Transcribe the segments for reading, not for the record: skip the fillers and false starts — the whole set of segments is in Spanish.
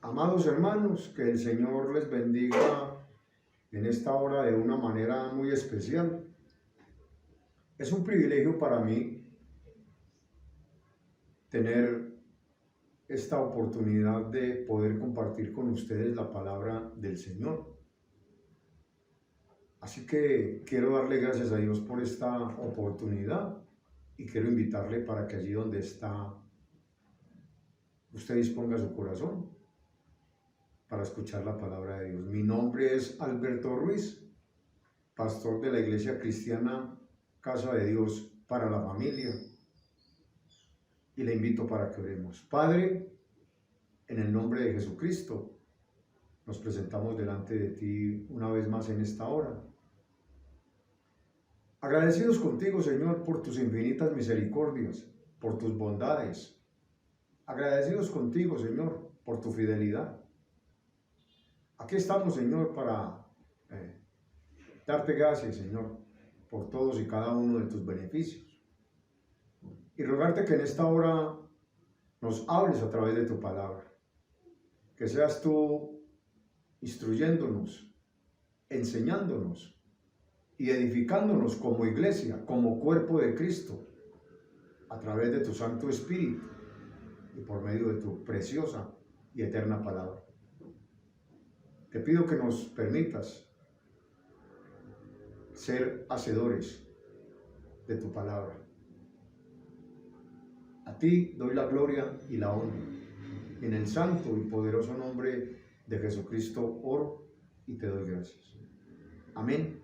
Amados hermanos, que el Señor les bendiga en esta hora de una manera muy especial. Es un privilegio para mí tener esta oportunidad de poder compartir con ustedes la palabra del Señor. Así que quiero darle gracias a Dios por esta oportunidad y quiero invitarle para que allí donde está, usted disponga su corazón para escuchar la palabra de Dios. Mi nombre es Alberto Ruiz, pastor de la Iglesia Cristiana Casa de Dios para la Familia. Y le invito para que oremos. Padre, en el nombre de Jesucristo, nos presentamos delante de ti una vez más en esta hora. Agradecidos contigo, Señor, por tus infinitas misericordias, por tus bondades. Agradecidos contigo, Señor, por tu fidelidad. Aquí estamos, Señor, para darte gracias, Señor, por todos y cada uno de tus beneficios. Y rogarte que en esta hora nos hables a través de tu palabra. Que seas tú instruyéndonos, enseñándonos y edificándonos como iglesia, como cuerpo de Cristo, a través de tu Santo Espíritu y por medio de tu preciosa y eterna palabra. Te pido que nos permitas ser hacedores de tu palabra. A ti doy la gloria y la honra. En el santo y poderoso nombre de Jesucristo oro y te doy gracias. Amén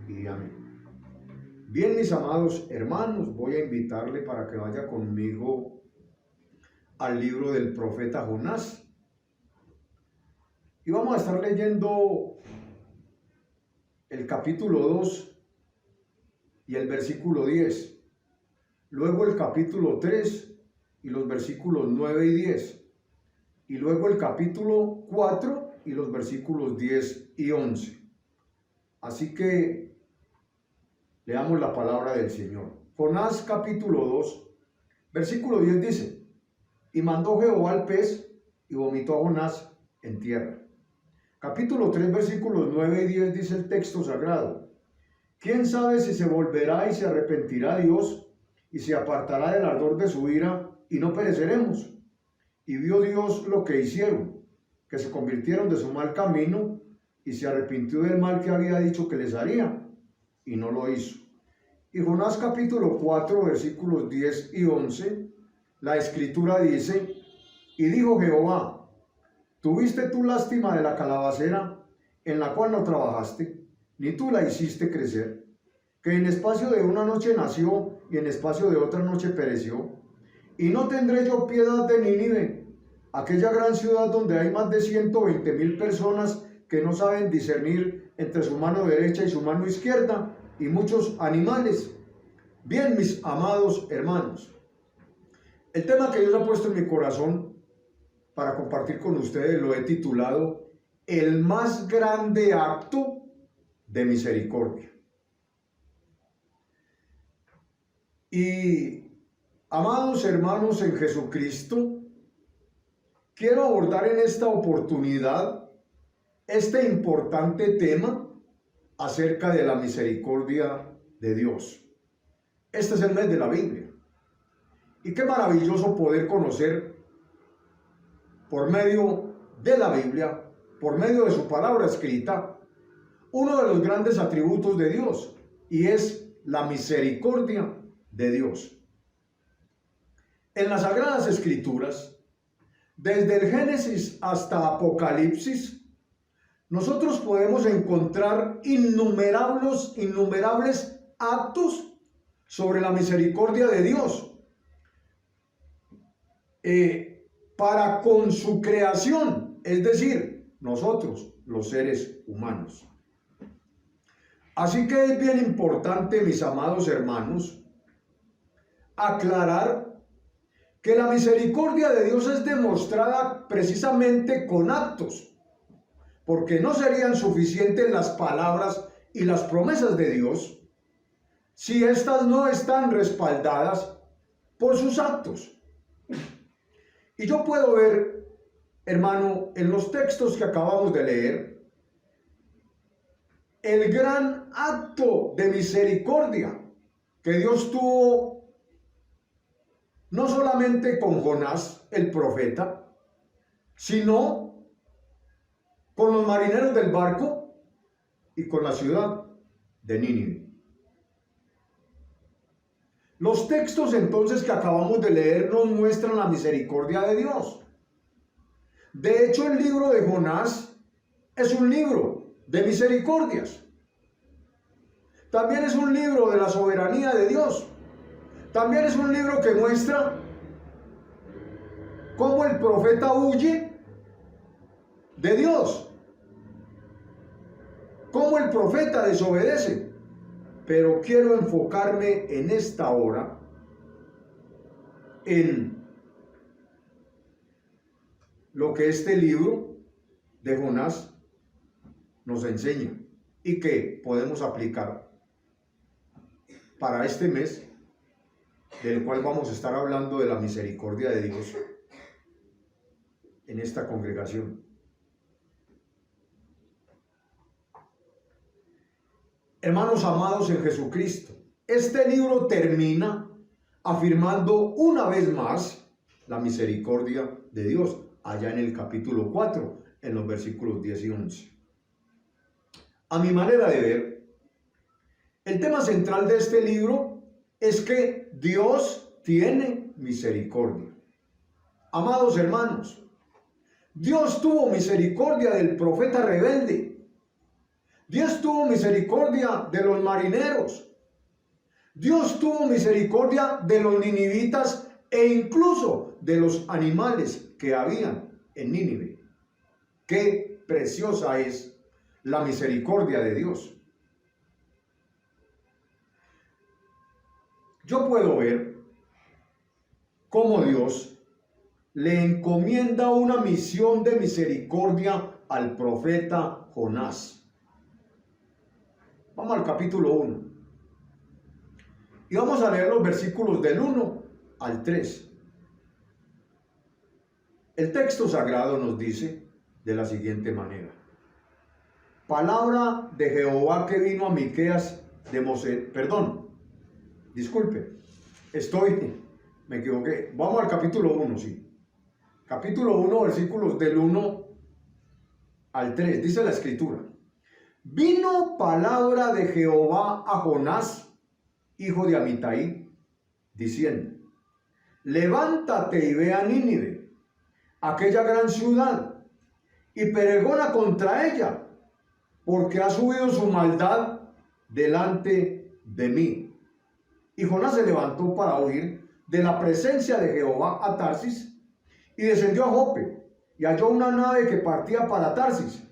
y amén. Bien, mis amados hermanos, voy a invitarle para que vaya conmigo al libro del profeta Jonás. Y vamos a estar leyendo el capítulo 2 y el versículo 10. Luego el capítulo 3 y los versículos 9 y 10. Y luego el capítulo 4 y los versículos 10 y 11. Así que leamos la palabra del Señor. Jonás capítulo 2, versículo 10 dice: Y mandó Jehová al pez y vomitó a Jonás en tierra. Capítulo 3, versículos 9 y 10 dice el texto sagrado: ¿Quién sabe si se volverá y se arrepentirá Dios y se apartará del ardor de su ira y no pereceremos? Y vio Dios lo que hicieron, que se convirtieron de su mal camino y se arrepintió del mal que había dicho que les haría y no lo hizo. Y Jonás capítulo 4, versículos 10 y 11, la escritura dice: Y dijo Jehová: ¿Tuviste tú lástima de la calabacera en la cual no trabajaste, ni tú la hiciste crecer, que en espacio de una noche nació y en espacio de otra noche pereció? Y no tendré yo piedad de Nínive, aquella gran ciudad donde hay más de 120,000 personas que no saben discernir entre su mano derecha y su mano izquierda, y muchos animales. Bien, mis amados hermanos, el tema que Dios ha puesto en mi corazón para compartir con ustedes lo he titulado El más grande acto de misericordia. Y amados hermanos en Jesucristo, quiero abordar en esta oportunidad este importante tema acerca de la misericordia de Dios. Este es el mes de la Biblia. Y qué maravilloso poder conocer por medio de la Biblia, por medio de su palabra escrita, uno de los grandes atributos de Dios, y es la misericordia de Dios. En las Sagradas Escrituras, desde el Génesis hasta Apocalipsis, nosotros podemos encontrar innumerables actos sobre la misericordia de Dios para con su creación, es decir, nosotros, los seres humanos. Así que es bien importante, mis amados hermanos, aclarar que la misericordia de Dios es demostrada precisamente con actos, porque no serían suficientes las palabras y las promesas de Dios si éstas no están respaldadas por sus actos. Y yo puedo ver hermano, en los textos que acabamos de leer, el gran acto de misericordia que Dios tuvo no solamente con Jonás, el profeta, sino con los marineros del barco y con la ciudad de Nínive. Los textos entonces que acabamos de leer nos muestran la misericordia de Dios. De hecho, el libro de Jonás es un libro de misericordias. También es un libro de la soberanía de Dios. También es un libro que muestra cómo el profeta huye de Dios, cómo el profeta desobedece. Pero quiero enfocarme en esta hora en lo que este libro de Jonás nos enseña y que podemos aplicar para este mes, del cual vamos a estar hablando de la misericordia de Dios en esta congregación. Hermanos amados en Jesucristo, este libro termina afirmando una vez más la misericordia de Dios, allá en el capítulo 4, en los versículos 10 y 11. A mi manera de ver, el tema central de este libro es que Dios tiene misericordia. Amados hermanos, Dios tuvo misericordia del profeta rebelde. Dios tuvo misericordia de los marineros. Dios tuvo misericordia de los ninivitas e incluso de los animales que habían en Nínive. Qué preciosa es la misericordia de Dios. Yo puedo ver cómo Dios le encomienda una misión de misericordia al profeta Jonás. Vamos al capítulo 1. Y vamos a leer los versículos del 1 al 3. El texto sagrado nos dice de la siguiente manera: palabra de Jehová que vino a Miqueas de Mosé. Disculpe, me equivoqué. Vamos al capítulo 1, sí. Capítulo 1, versículos del 1 al 3. Dice la escritura: vino palabra de Jehová a Jonás, hijo de Amitai, diciendo: levántate y ve a Nínive, aquella gran ciudad, y pregona contra ella, porque ha subido su maldad delante de mí. Y Jonás se levantó para huir de la presencia de Jehová a Tarsis, y descendió a Jope, y halló una nave que partía para Tarsis,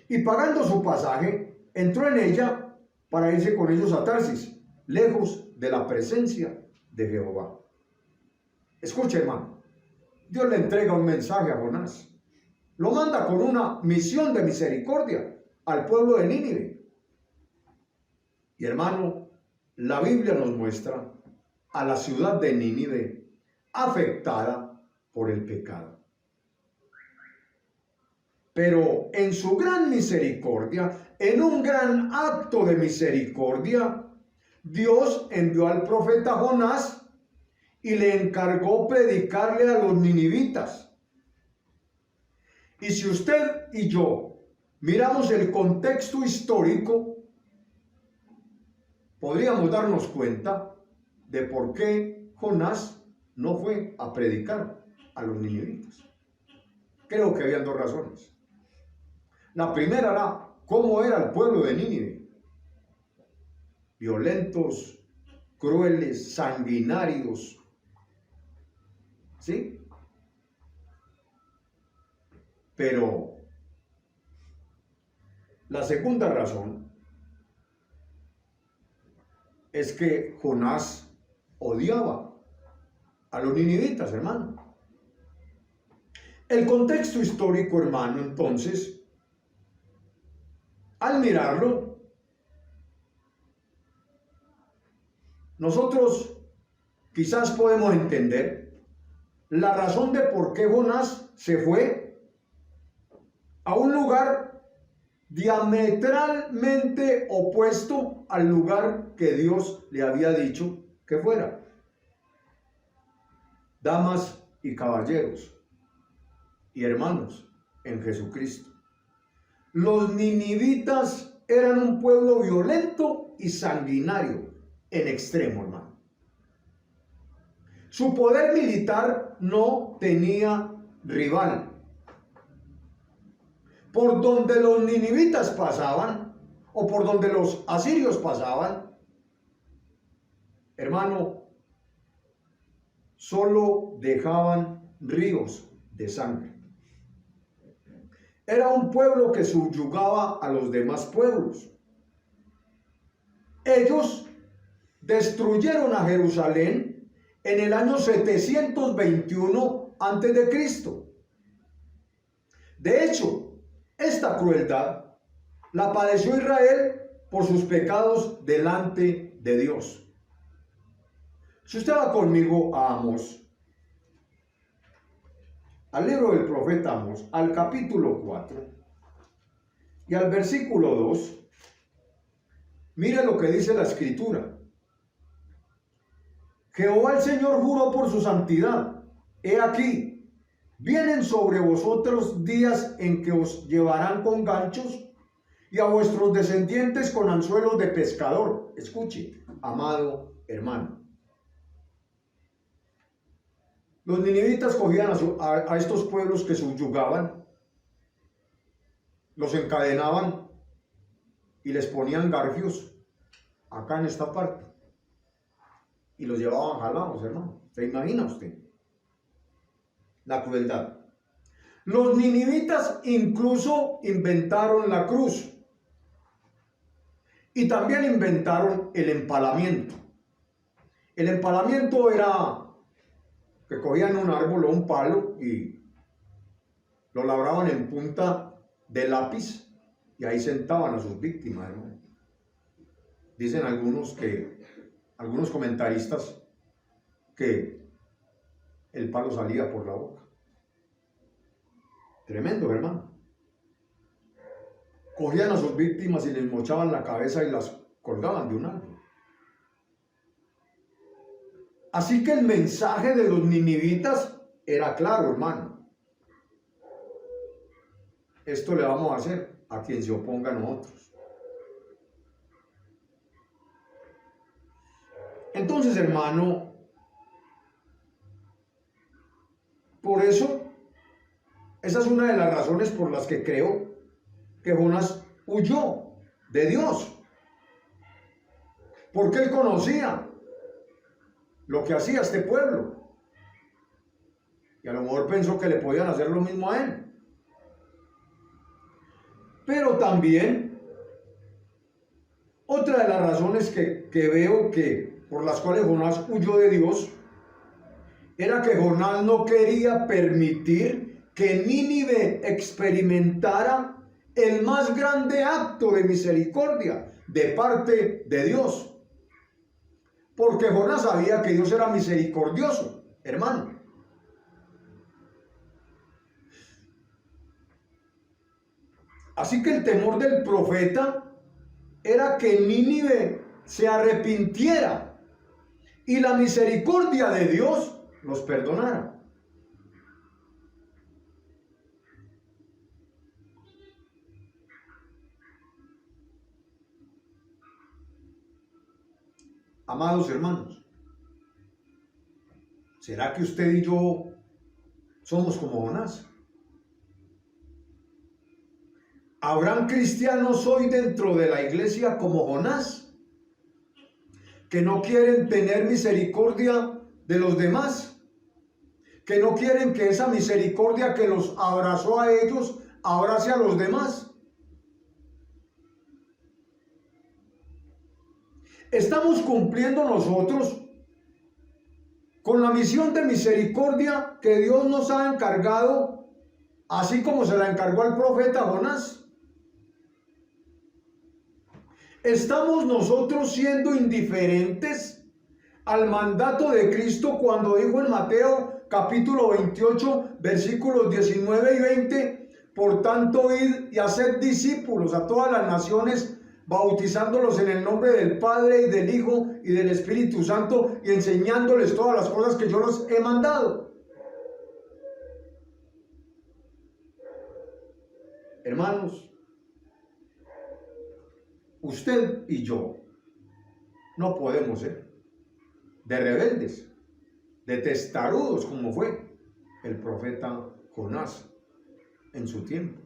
y pagando su pasaje, entró en ella para irse con ellos a Tarsis, lejos de la presencia de Jehová. Escuche, hermano, Dios le entrega un mensaje a Jonás. Lo manda con una misión de misericordia al pueblo de Nínive. Y hermano, la Biblia nos muestra a la ciudad de Nínive afectada por el pecado. Pero en su gran misericordia, en un gran acto de misericordia, Dios envió al profeta Jonás y le encargó predicarle a los ninivitas. Y si usted y yo miramos el contexto histórico, podríamos darnos cuenta de por qué Jonás no fue a predicar a los ninivitas. Creo que habían dos razones. La primera era cómo era el pueblo de Nínive: violentos, crueles, sanguinarios, ¿sí? Pero la segunda razón es que Jonás odiaba a los ninivitas, hermano. El contexto histórico, hermano, entonces, al mirarlo, nosotros quizás podemos entender la razón de por qué Jonás se fue a un lugar diametralmente opuesto al lugar que Dios le había dicho que fuera. Damas y caballeros y hermanos en Jesucristo, los ninivitas eran un pueblo violento y sanguinario en extremo, hermano. Su poder militar no tenía rival. Por donde los ninivitas pasaban, o por donde los asirios pasaban, hermano, solo dejaban ríos de sangre. Era un pueblo que subyugaba a los demás pueblos. Ellos destruyeron a Jerusalén en el año 721 a.C. De hecho, esta crueldad la padeció Israel por sus pecados delante de Dios. Si usted va conmigo a Amós, al libro del profeta Amós, al capítulo 4 y al versículo 2, mire lo que dice la escritura. Jehová el Señor juró por su santidad. He aquí, vienen sobre vosotros días en que os llevarán con ganchos y a vuestros descendientes con anzuelos de pescador. Escuche, amado hermano. Los ninivitas cogían a estos pueblos que subyugaban, los encadenaban y les ponían garfios acá en esta parte y los llevaban jalados, hermano. ¿Se imagina usted la crueldad? Los ninivitas incluso inventaron la cruz y también inventaron el empalamiento. El empalamiento era que cogían un árbol o un palo y lo labraban en punta de lápiz y ahí sentaban a sus víctimas, ¿no? Dicen algunos comentaristas que el palo salía por la boca. Tremendo, hermano. Cogían a sus víctimas y les mochaban la cabeza y las colgaban de un árbol. Así que el mensaje de los ninivitas era claro, hermano. Esto le vamos a hacer a quien se oponga a nosotros. Entonces, hermano, por eso, esa es una de las razones por las que creo que Jonás huyó de Dios. Porque él conocía lo que hacía este pueblo. Y a lo mejor pensó que le podían hacer lo mismo a él. Pero también, otra de las razones que veo que por las cuales Jonás huyó de Dios, era que Jonás no quería permitir que Nínive experimentara el más grande acto de misericordia de parte de Dios. Porque Jonás sabía que Dios era misericordioso, hermano. Así que el temor del profeta era que Nínive se arrepintiera y la misericordia de Dios los perdonara. Amados hermanos, ¿será que usted y yo somos como Jonás? ¿Habrán cristianos hoy dentro de la iglesia como Jonás, que no quieren tener misericordia de los demás, que no quieren que esa misericordia que los abrazó a ellos abrace a los demás? ¿Estamos cumpliendo nosotros con la misión de misericordia que Dios nos ha encargado, así como se la encargó al profeta Jonás? ¿Estamos nosotros siendo indiferentes al mandato de Cristo cuando dijo en Mateo capítulo 28, versículos 19 y 20, Por tanto, id y haced discípulos a todas las naciones, bautizándolos en el nombre del Padre y del Hijo y del Espíritu Santo, y enseñándoles todas las cosas que yo los he mandado. Hermanos, usted y yo no podemos ser de rebeldes, de testarudos como fue el profeta Jonás en su tiempo.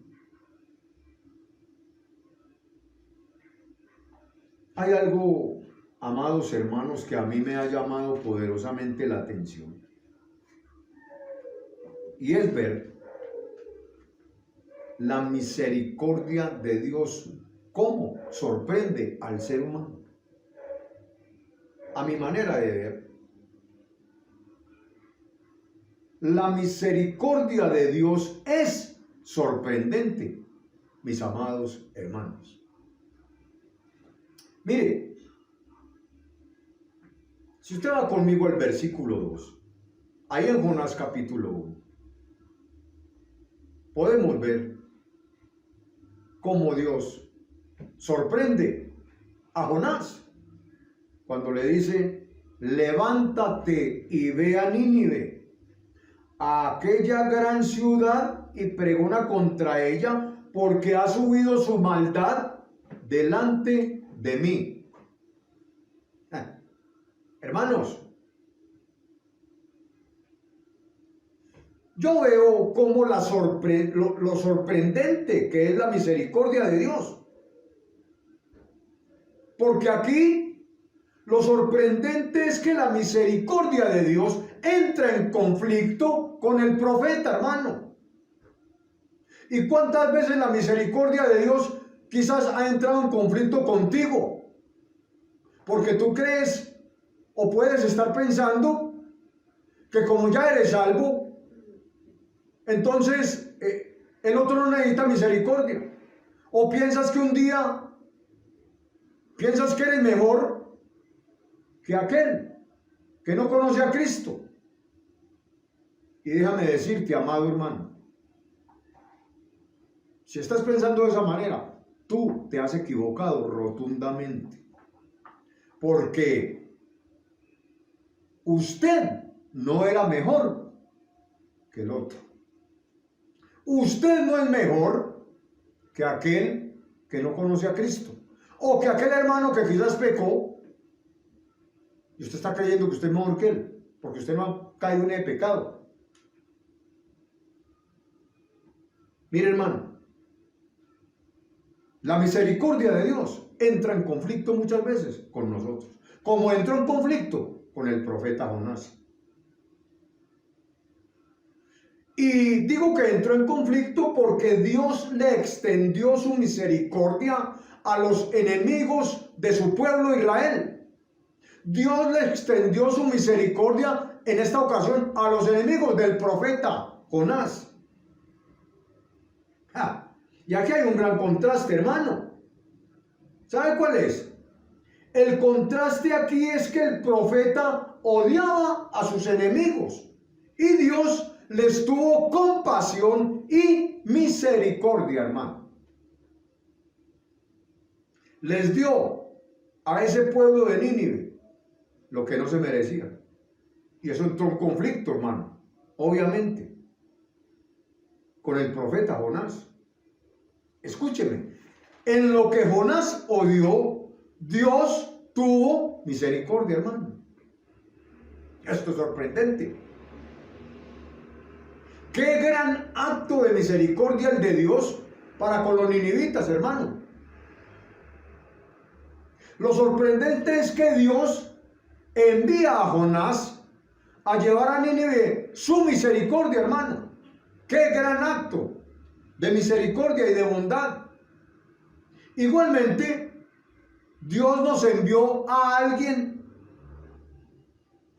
Hay algo, amados hermanos, que a mí me ha llamado poderosamente la atención, y es ver la misericordia de Dios, cómo sorprende al ser humano. A mi manera de ver, la misericordia de Dios es sorprendente, mis amados hermanos. Mire, si usted va conmigo al versículo 2, ahí en Jonás capítulo 1, podemos ver cómo Dios sorprende a Jonás cuando le dice: levántate y ve a Nínive, a aquella gran ciudad, y pregona contra ella, porque ha subido su maldad delante de mí. Hermanos, yo veo como lo sorprendente que es la misericordia de Dios. Porque aquí lo sorprendente es que la misericordia de Dios entra en conflicto con el profeta, hermano. ¿Y cuántas veces la misericordia de Dios quizás ha entrado en conflicto contigo? Porque tú crees o puedes estar pensando que como ya eres salvo, entonces el otro no necesita misericordia. O piensas que un día, piensas que eres mejor que aquel que no conoce a Cristo. Y déjame decirte, amado hermano, si estás pensando de esa manera, tú te has equivocado rotundamente. Porque usted no era mejor que el otro. Usted no es mejor que aquel que no conoce a Cristo. O que aquel hermano que quizás pecó, y usted está creyendo que usted es mejor que él, porque usted no ha caído en el pecado. Mire, hermano, la misericordia de Dios entra en conflicto muchas veces con nosotros, como entró en conflicto con el profeta Jonás. Y digo que entró en conflicto porque Dios le extendió su misericordia a los enemigos de su pueblo Israel. Dios le extendió su misericordia en esta ocasión a los enemigos del profeta Jonás. Y aquí hay un gran contraste, hermano. ¿Sabe cuál es? El contraste aquí es que el profeta odiaba a sus enemigos y Dios les tuvo compasión y misericordia, hermano. Les dio a ese pueblo de Nínive lo que no se merecía. Y eso entró en conflicto, hermano, obviamente, con el profeta Jonás. Escúcheme, en lo que Jonás odió, Dios tuvo misericordia, hermano. Esto es sorprendente. Qué gran acto de misericordia el de Dios para con los ninivitas, hermano. Lo sorprendente es que Dios envía a Jonás a llevar a Nínive su misericordia, hermano. Qué gran acto de misericordia y de bondad. Igualmente, Dios nos envió a alguien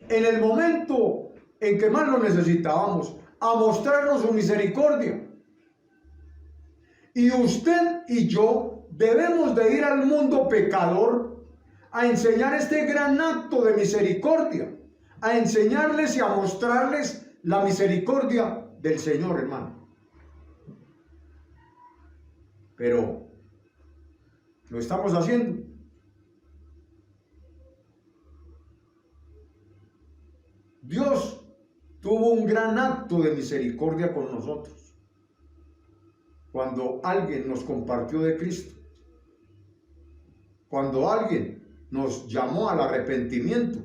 en el momento en que más lo necesitábamos, a mostrarnos su misericordia. Y usted y yo debemos de ir al mundo pecador a enseñar este gran acto de misericordia, a enseñarles y a mostrarles la misericordia del Señor, hermano. pero lo estamos haciendo. Dios tuvo un gran acto de misericordia con nosotros cuando alguien nos compartió de Cristo, cuando alguien nos llamó al arrepentimiento.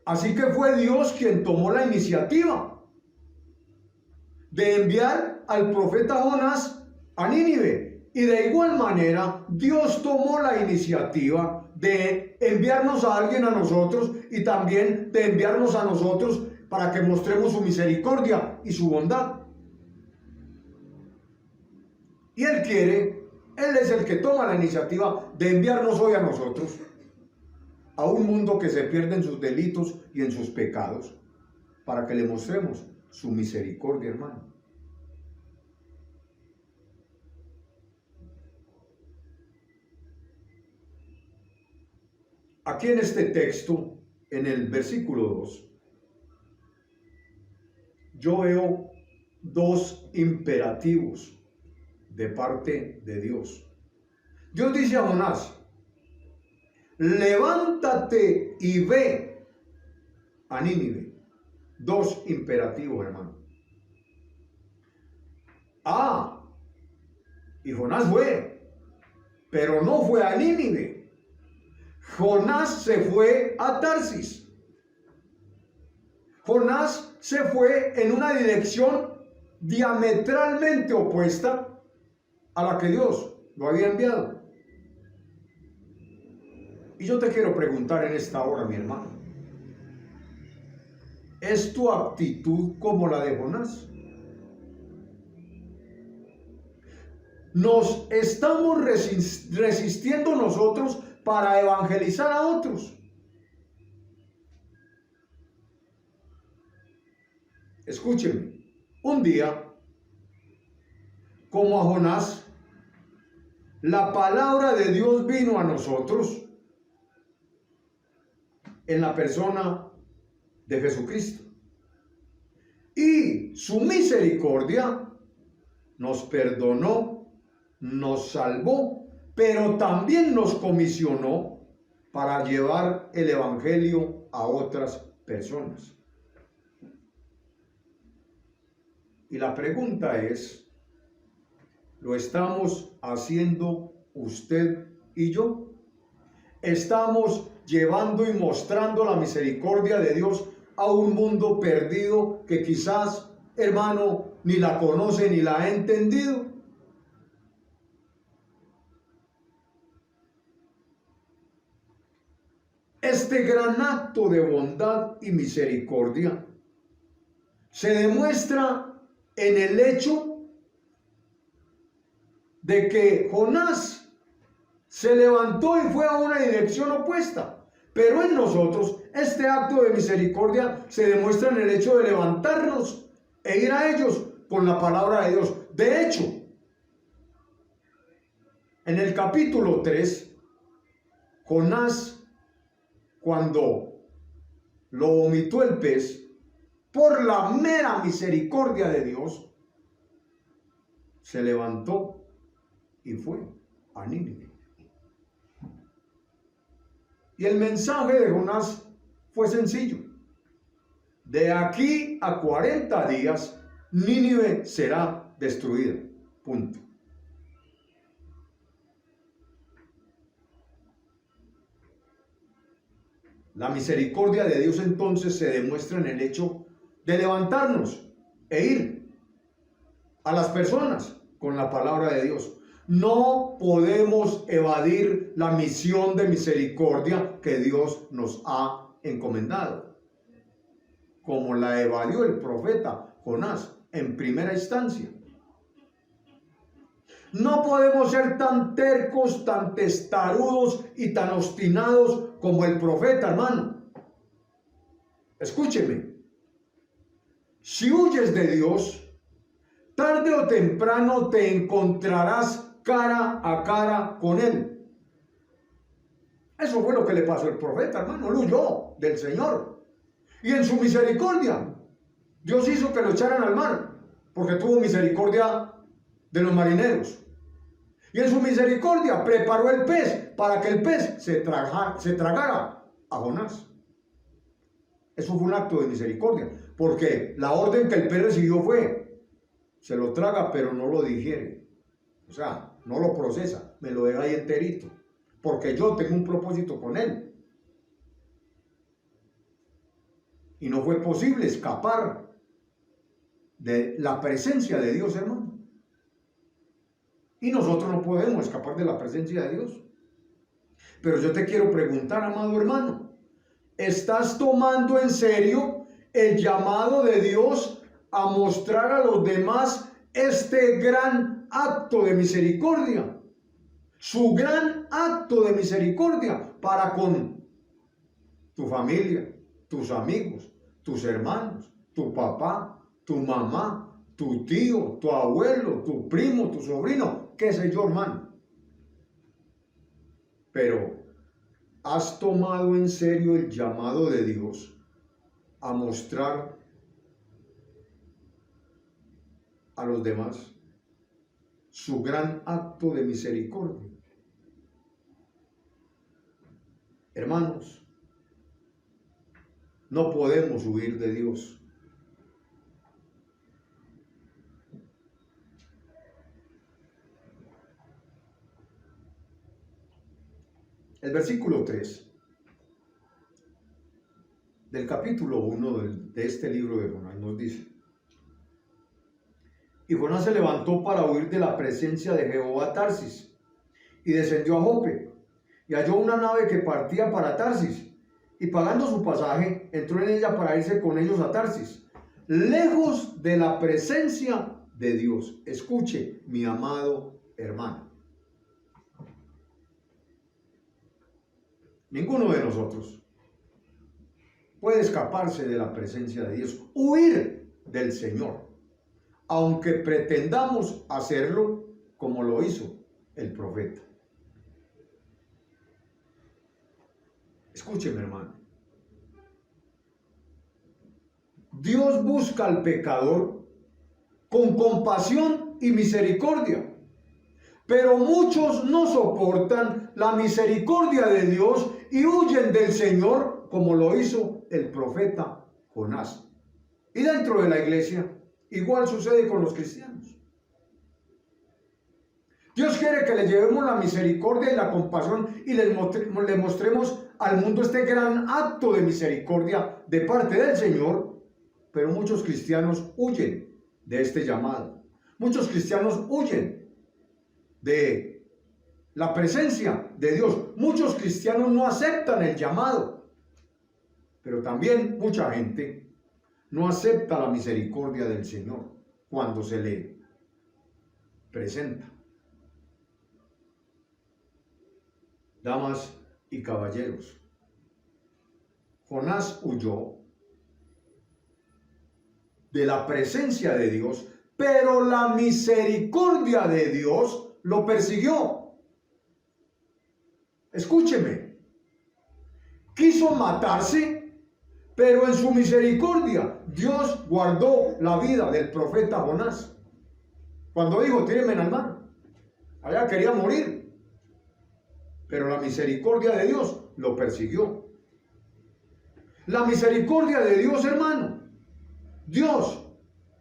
Así que fue Dios quien tomó la iniciativa de enviar al profeta Jonás a Nínive. Y de igual manera, Dios tomó la iniciativa de enviarnos a alguien a nosotros y también de enviarnos a nosotros para que mostremos su misericordia y su bondad. Y Él es el que toma la iniciativa de enviarnos hoy a nosotros, a un mundo que se pierde en sus delitos y en sus pecados, para que le mostremos su misericordia, hermano. Aquí en este texto, en el versículo 2, yo veo dos imperativos de parte de Dios. Dios dice a Jonás: levántate y ve a Nínive. Dos imperativos, hermano. Y Jonás fue, pero no fue a Nínive. Jonás se fue a Tarsis. Jonás se fue en una dirección diametralmente opuesta a la que Dios lo había enviado. Y yo te quiero preguntar en esta hora, mi hermano, ¿es tu actitud como la de Jonás? ¿Nos estamos resistiendo nosotros para evangelizar a otros? Escúcheme, un día, como a Jonás, la palabra de Dios vino a nosotros en la persona de Jesucristo. Y su misericordia nos perdonó, nos salvó, pero también nos comisionó para llevar el evangelio a otras personas. Y la pregunta es, ¿lo estamos haciendo usted y yo? ¿Estamos llevando y mostrando la misericordia de Dios a un mundo perdido que quizás, hermano, ni la conoce ni la ha entendido? Este gran acto de bondad y misericordia se demuestra en el hecho de que Jonás se levantó y fue a una dirección opuesta. Pero en nosotros este acto de misericordia se demuestra en el hecho de levantarnos e ir a ellos con la palabra de Dios. De hecho, en el capítulo 3, Jonás, cuando lo vomitó el pez, por la mera misericordia de Dios, se levantó y fue a Nínive. Y el mensaje de Jonás fue sencillo: de aquí a 40 días, Nínive será destruida. Punto. La misericordia de Dios entonces se demuestra en el hecho de levantarnos e ir a las personas con la palabra de Dios. No podemos evadir la misión de misericordia que Dios nos ha encomendado, como la evadió el profeta Jonás en primera instancia. No podemos ser tan tercos, tan testarudos y tan obstinados como el profeta, hermano. Escúcheme. Si huyes de Dios, tarde o temprano te encontrarás cara a cara con Él. Eso fue lo que le pasó al profeta, hermano. Él huyó del Señor. Y en su misericordia, Dios hizo que lo echaran al mar. porque tuvo misericordia de los marineros. Y en su misericordia preparó el pez para que el pez se tragara a Jonás. Eso fue un acto de misericordia, porque la orden que el pez recibió fue: se lo traga pero no lo digiere. O sea, no lo procesa, me lo deja ahí enterito, porque yo tengo un propósito con él. Y no fue posible escapar de la presencia de Dios, hermano. Y nosotros no podemos escapar de la presencia de Dios. Pero yo te quiero preguntar, amado hermano, ¿estás tomando en serio el llamado de Dios a mostrar a los demás este gran acto de misericordia? Su gran acto de misericordia para con tu familia, tus amigos, tus hermanos, tu papá, tu mamá, tu tío, tu abuelo, tu primo, tu sobrino, qué sé yo, hermano. Pero ¿has tomado en serio el llamado de Dios a mostrar a los demás su gran acto de misericordia? Hermanos, no podemos huir de Dios. El versículo 3 del capítulo 1 de este libro de Jonás nos dice: y Jonás se levantó para huir de la presencia de Jehová a Tarsis, y descendió a Jope, y halló una nave que partía para Tarsis, y pagando su pasaje, entró en ella para irse con ellos a Tarsis, lejos de la presencia de Dios. Escuche, mi amado hermano. Ninguno de nosotros puede escaparse de la presencia de Dios, huir del Señor, aunque pretendamos hacerlo como lo hizo el profeta. Escúcheme, hermano. Dios busca al pecador con compasión y misericordia, pero muchos no soportan la misericordia de Dios y huyen del Señor, como lo hizo el profeta Jonás. Y dentro de la iglesia, igual sucede con los cristianos. Dios quiere que le llevemos la misericordia y la compasión y le mostremos al mundo este gran acto de misericordia de parte del Señor, pero muchos cristianos huyen de este llamado. Muchos cristianos huyen de la presencia de Dios. Muchos cristianos no aceptan el llamado, pero también mucha gente no acepta la misericordia del Señor cuando se le presenta. Damas y caballeros, Jonás huyó de la presencia de Dios, pero la misericordia de Dios lo persiguió. Escúcheme, quiso matarse, pero en su misericordia Dios guardó la vida del profeta Jonás. Cuando dijo, tírenme al mar, allá quería morir, pero la misericordia de Dios lo persiguió. La misericordia de Dios, hermano, Dios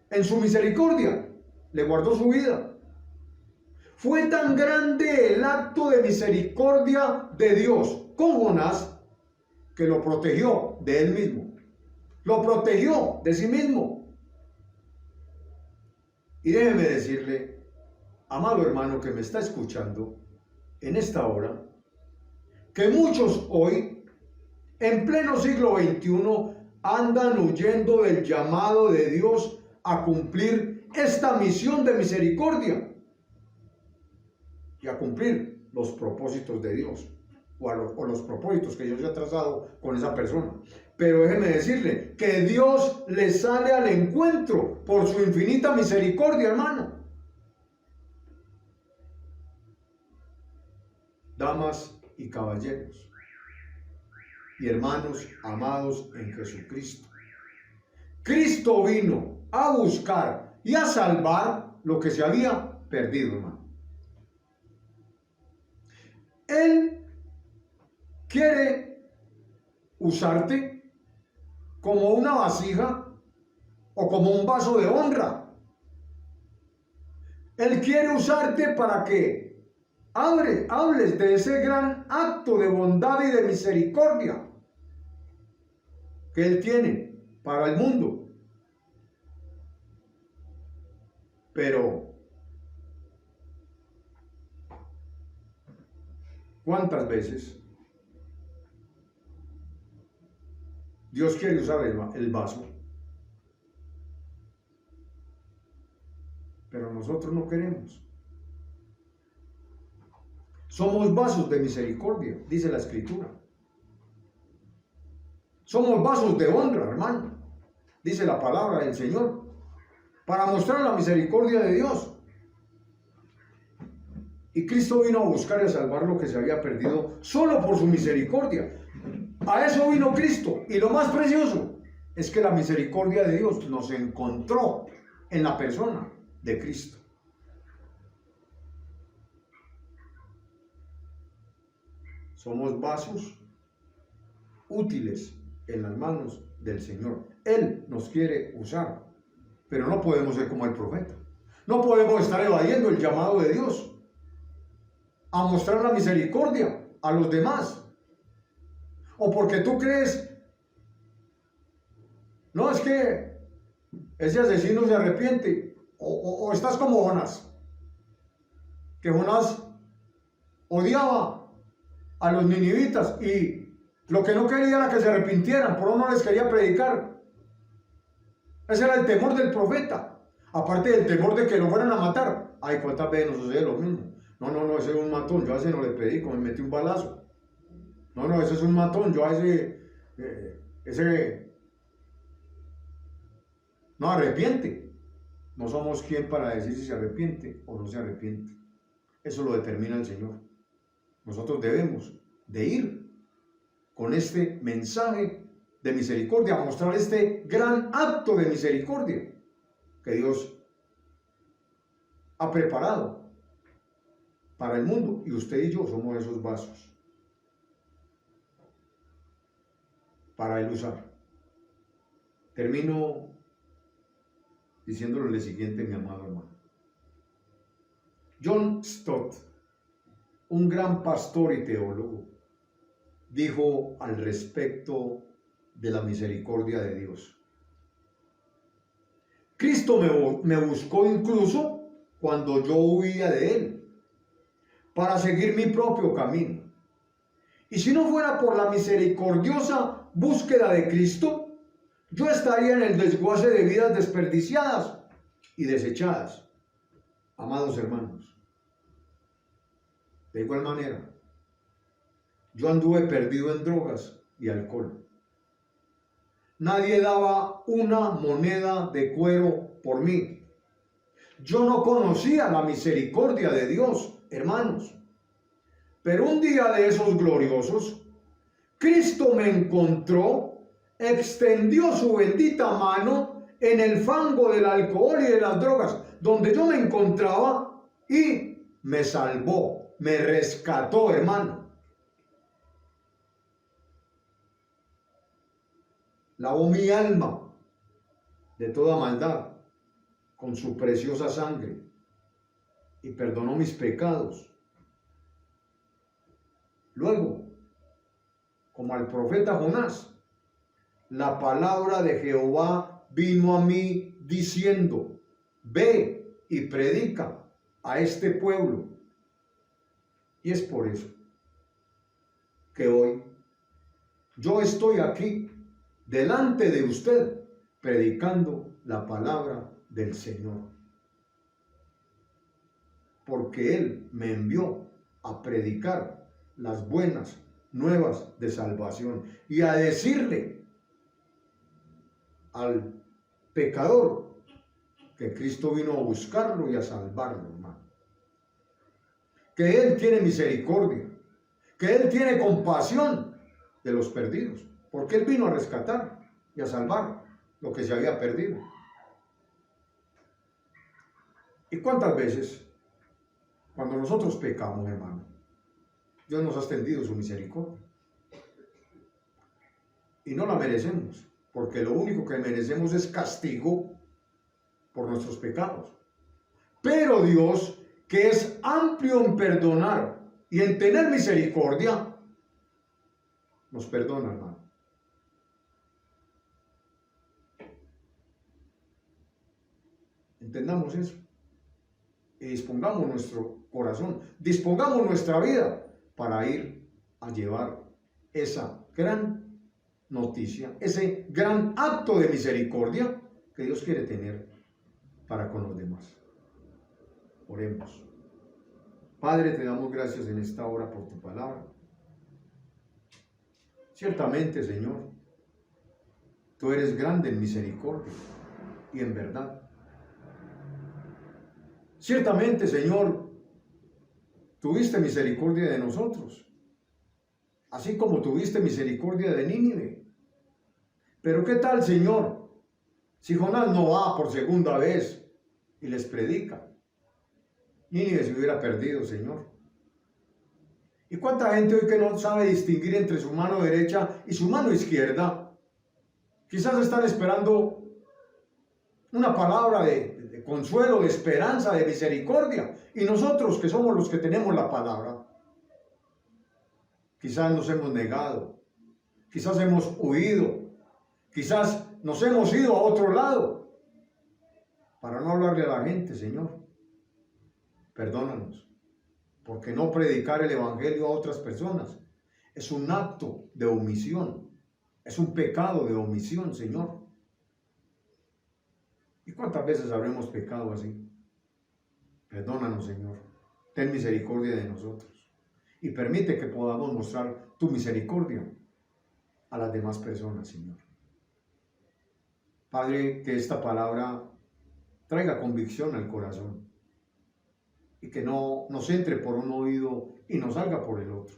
en su misericordia le guardó su vida. Fue tan grande el acto de misericordia de Dios con Jonás que lo protegió de él mismo, lo protegió de sí mismo. Y déjeme decirle, amado hermano que me está escuchando en esta hora, que muchos hoy, en pleno siglo XXI, andan huyendo del llamado de Dios a cumplir esta misión de misericordia y a cumplir los propósitos de Dios o los propósitos que Dios ha trazado con esa persona. Pero déjeme decirle que Dios le sale al encuentro por su infinita misericordia, hermano. Damas y caballeros y hermanos amados en Jesucristo, Cristo vino a buscar y a salvar lo que se había perdido, hermano. Él quiere usarte como una vasija o como un vaso de honra. Él quiere usarte para que hables de ese gran acto de bondad y de misericordia que Él tiene para el mundo. Pero, ¿cuántas veces Dios quiere usar el vaso? Pero nosotros no queremos. Somos vasos de misericordia, dice la Escritura. Somos vasos de honra, hermano, dice la palabra del Señor, para mostrar la misericordia de Dios. Y Cristo vino a buscar y a salvar lo que se había perdido solo por su misericordia. A eso vino Cristo. Y lo más precioso es que la misericordia de Dios nos encontró en la persona de Cristo. Somos vasos útiles en las manos del Señor. Él nos quiere usar, pero no podemos ser como el profeta. No podemos estar evadiendo el llamado de Dios a mostrar la misericordia a los demás. O porque tú crees, no, es que ese asesino se arrepiente. O estás como Jonás, que Jonás odiaba a los ninivitas y lo que no quería era que se arrepintieran, por eso no les quería predicar. Ese era el temor del profeta, aparte del temor de que lo fueran a matar. Ay, cuántas veces nos sucede lo mismo. No, ese es un matón, yo a ese no le predico, me metí un balazo. No, ese es un matón, yo a ese no arrepiente. No somos quien para decir si se arrepiente o no se arrepiente. Eso lo determina el Señor. Nosotros debemos de ir con este mensaje de misericordia, a mostrar este gran acto de misericordia que Dios ha preparado para el mundo. Y usted y yo somos esos vasos para Él usar. Termino diciéndole lo siguiente, mi amado hermano. John Stott, un gran pastor y teólogo, dijo al respecto de la misericordia de Dios: Cristo me buscó incluso cuando yo huía de Él, para seguir mi propio camino. Y si no fuera por la misericordiosa búsqueda de Cristo, yo estaría en el desguace de vidas desperdiciadas y desechadas. Amados hermanos, de igual manera, yo anduve perdido en drogas y alcohol. Nadie daba una moneda de cuero por mí. Yo no conocía la misericordia de Dios, hermanos. Pero un día de esos gloriosos, Cristo me encontró, extendió su bendita mano en el fango del alcohol y de las drogas, donde yo me encontraba, y me salvó, me rescató, hermano. Lavó mi alma de toda maldad con su preciosa sangre y perdonó mis pecados. Luego, como al profeta Jonás, la palabra de Jehová vino a mí diciendo: ve y predica a este pueblo. Y es por eso que hoy yo estoy aquí delante de usted predicando la palabra del Señor, porque Él me envió a predicar las buenas nuevas de salvación y a decirle al pecador que Cristo vino a buscarlo y a salvarlo, hermano. Que Él tiene misericordia, que Él tiene compasión de los perdidos, porque Él vino a rescatar y a salvar lo que se había perdido. ¿Y cuántas veces, cuando nosotros pecamos, hermano, Dios nos ha extendido su misericordia? Y no la merecemos, porque lo único que merecemos es castigo por nuestros pecados. Pero Dios, que es amplio en perdonar y en tener misericordia, nos perdona, hermano. Entendamos eso. Y dispongamos nuestro corazón, dispongamos nuestra vida para ir a llevar esa gran noticia, ese gran acto de misericordia que Dios quiere tener para con los demás. Oremos. Padre, te damos gracias en esta hora por tu palabra. Ciertamente, Señor, tú eres grande en misericordia y en verdad. Ciertamente, Señor, tuviste misericordia de nosotros, así como tuviste misericordia de Nínive. Pero ¿qué tal, Señor, si Jonás no va por segunda vez y les predica? Nínive se hubiera perdido, Señor. ¿Y cuánta gente hoy que no sabe distinguir entre su mano derecha y su mano izquierda? Quizás están esperando una palabra de consuelo, de esperanza, de misericordia. Y nosotros, que somos los que tenemos la palabra, quizás nos hemos negado, quizás hemos huido, quizás nos hemos ido a otro lado para no hablarle a la gente. Señor, perdónanos, porque no predicar el evangelio a otras personas es un acto de omisión, es un pecado de omisión, Señor. ¿Y cuántas veces habremos pecado así? Perdónanos, Señor. Ten misericordia de nosotros y permite que podamos mostrar tu misericordia a las demás personas, Señor. Padre, que esta palabra traiga convicción al corazón y que no nos entre por un oído y nos salga por el otro,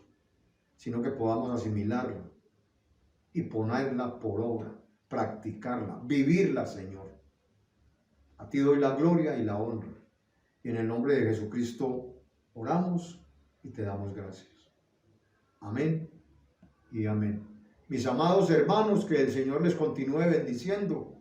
sino que podamos asimilarla y ponerla por obra, practicarla, vivirla, Señor. A ti doy la gloria y la honra. Y en el nombre de Jesucristo oramos y te damos gracias. Amén y amén. Mis amados hermanos, que el Señor les continúe bendiciendo